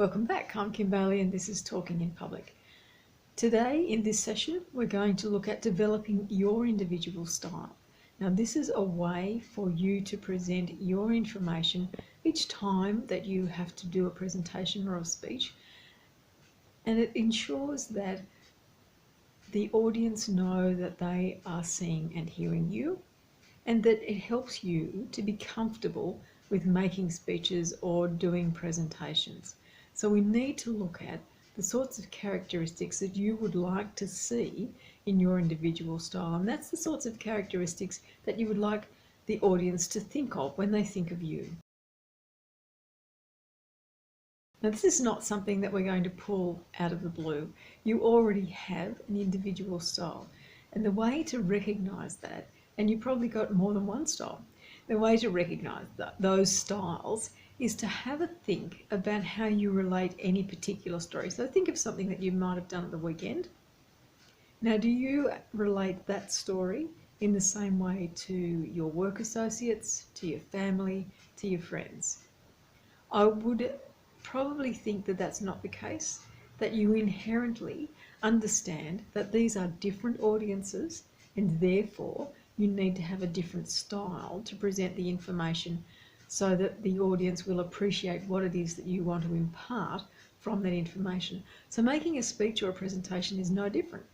Welcome back. I'm Kim Bailey and this is Talking in Public. Today in this session we're going to look at developing your individual style. Now this is a way for you to present your information each time that you have to do a presentation or a speech, and it ensures that the audience know that they are seeing and hearing you, and that it helps you to be comfortable with making speeches or doing presentations. So we need to look at the sorts of characteristics that you would like to see in your individual style, and that's the sorts of characteristics that you would like the audience to think of when they think of you. Now this is not something that we're going to pull out of the blue. You already have an individual style, and the way to recognise that, and you've probably got more than one style, the way to recognise those styles is to have a think about how you relate any particular story. So think of something that you might have done at the weekend. Now, do you relate that story in the same way to your work associates, to your family, to your friends? I would probably think that that's not the case, that you inherently understand that these are different audiences and therefore you need to have a different style to present the information so that the audience will appreciate what it is that you want to impart from that information. So making a speech or a presentation is no different.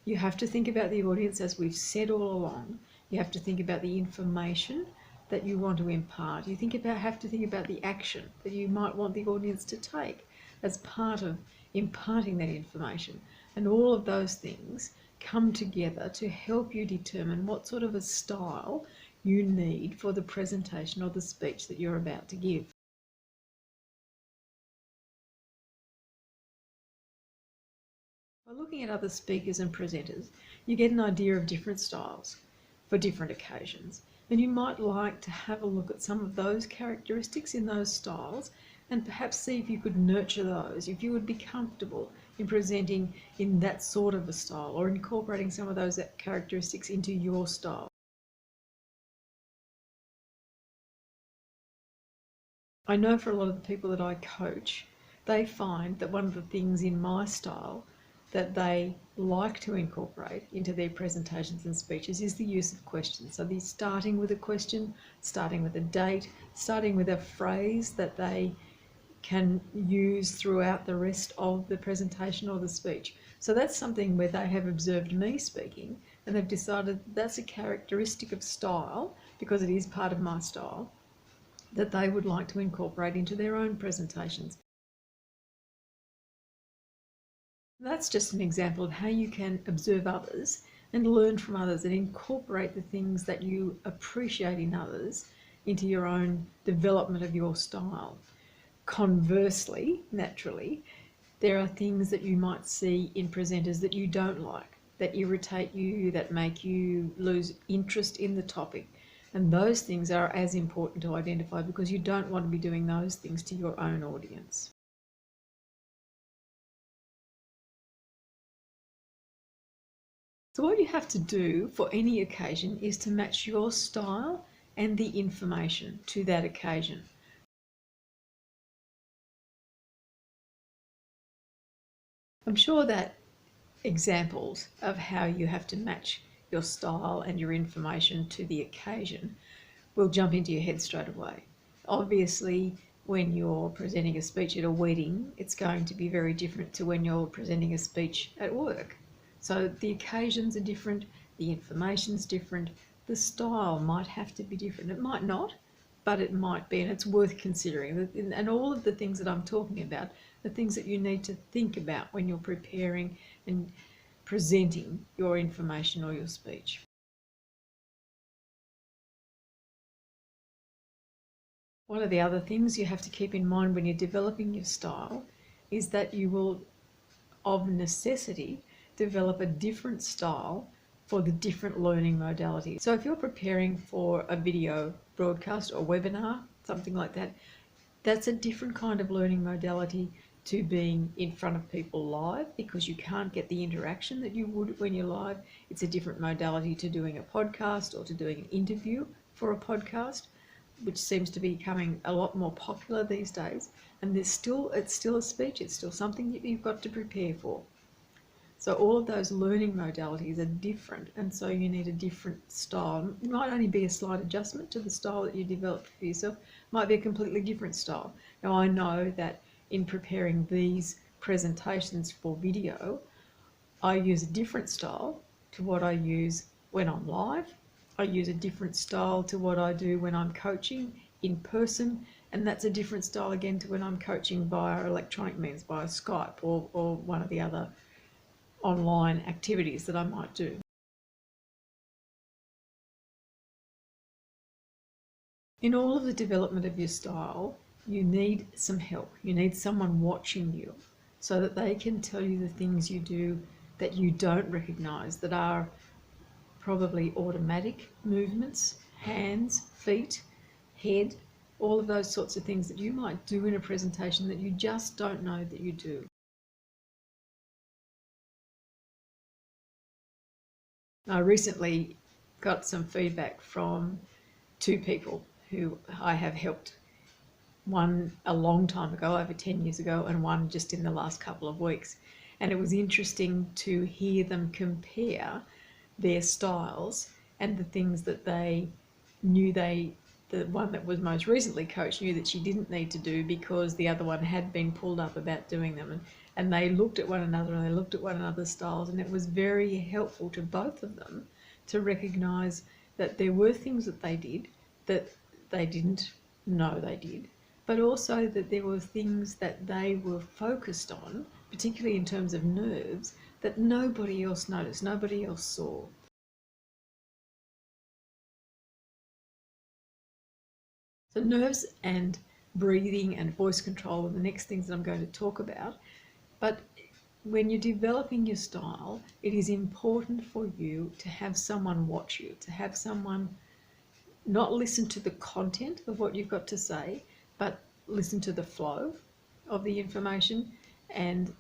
You have to think about the audience, as we've said all along. You have to think about the information that you want to impart. You have to think about the action that you might want the audience to take as part of imparting that information. And all of those things come together to help you determine what sort of a style you need for the presentation or the speech that you're about to give. By looking at other speakers and presenters, you get an idea of different styles for different occasions. And you might like to have a look at some of those characteristics in those styles and perhaps see if you could nurture those, if you would be comfortable in presenting in that sort of a style or incorporating some of those characteristics into your style. I know for a lot of the people that I coach, they find that one of the things in my style that they like to incorporate into their presentations and speeches is the use of questions. So they're starting with a question, starting with a date, starting with a phrase that they can use throughout the rest of the presentation or the speech. So that's something where they have observed me speaking and they've decided that's a characteristic of style, because it is part of my style, that they would like to incorporate into their own presentations. That's just an example of how you can observe others and learn from others and incorporate the things that you appreciate in others into your own development of your style. Conversely, naturally, there are things that you might see in presenters that you don't like, that irritate you, that make you lose interest in the topic. And those things are as important to identify, because you don't want to be doing those things to your own audience. So what you have to do for any occasion is to match your style and the information to that occasion. I'm sure that examples of how you have to match your style and your information to the occasion will jump into your head straight away. Obviously, when you're presenting a speech at a wedding, it's going to be very different to when you're presenting a speech at work. So the occasions are different, the information's different, the style might have to be different. It might not, but it might be, and it's worth considering. And all of the things that I'm talking about are things that you need to think about when you're preparing and presenting your information or your speech. One of the other things you have to keep in mind when you're developing your style is that you will, of necessity, develop a different style for the different learning modalities. So if you're preparing for a video broadcast or webinar, something like that, that's a different kind of learning modality to being in front of people live, because you can't get the interaction that you would when you're live. It's a different modality to doing a podcast or to doing an interview for a podcast. which seems to be becoming a lot more popular these days. And it's still a speech, it's still something that you've got to prepare for. So all of those learning modalities are different, and so you need a different style. It might only be a slight adjustment to the style that you developed for yourself, might be a completely different style. Now I know that in preparing these presentations for video, I use a different style to what I use when I'm live. I use a different style to what I do when I'm coaching in person, and that's a different style again to when I'm coaching via electronic means, via Skype or one of the other online activities that I might do. In all of the development of your style, you need some help. You need someone watching you so that they can tell you the things you do that you don't recognize, that are probably automatic movements, hands, feet, head, all of those sorts of things that you might do in a presentation that you just don't know that you do. I recently got some feedback from two people who I have helped, one a long time ago, over 10 years ago, and one just in the last couple of weeks. And it was interesting to hear them compare their styles and the things that they knew the one that was most recently coached knew that she didn't need to do because the other one had been pulled up about doing them. And they looked at one another and they looked at one another's styles, and it was very helpful to both of them to recognise that there were things that they did that they didn't know they did, but also that there were things that they were focused on, particularly in terms of nerves, that nobody else noticed, nobody else saw. So nerves and breathing and voice control are the next things that I'm going to talk about. But when you're developing your style, it is important for you to have someone watch you, to have someone not listen to the content of what you've got to say, but listen to the flow of the information and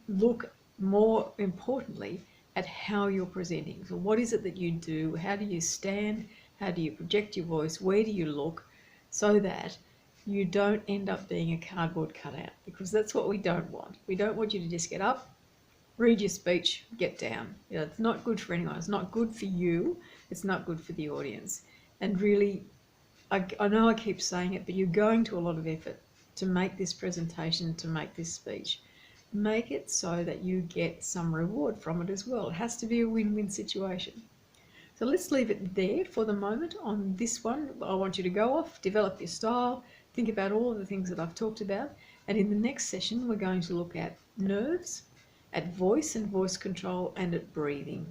look more importantly at how you're presenting. So what is it that you do? How do you stand? How do you project your voice? Where do you look? So that you don't end up being a cardboard cutout, because that's what we don't want. We don't want you to just get up, read your speech, get down. You know, it's not good for anyone. It's not good for you. It's not good for the audience. And really, I know I keep saying it, but you're going to a lot of effort to make this presentation, to make this speech. Make it so that you get some reward from it as well. It has to be a win-win situation. So let's leave it there for the moment on this one. I want you to go off, develop your style, think about all of the things that I've talked about. And in the next session, we're going to look at nerves, at voice and voice control, and at breathing.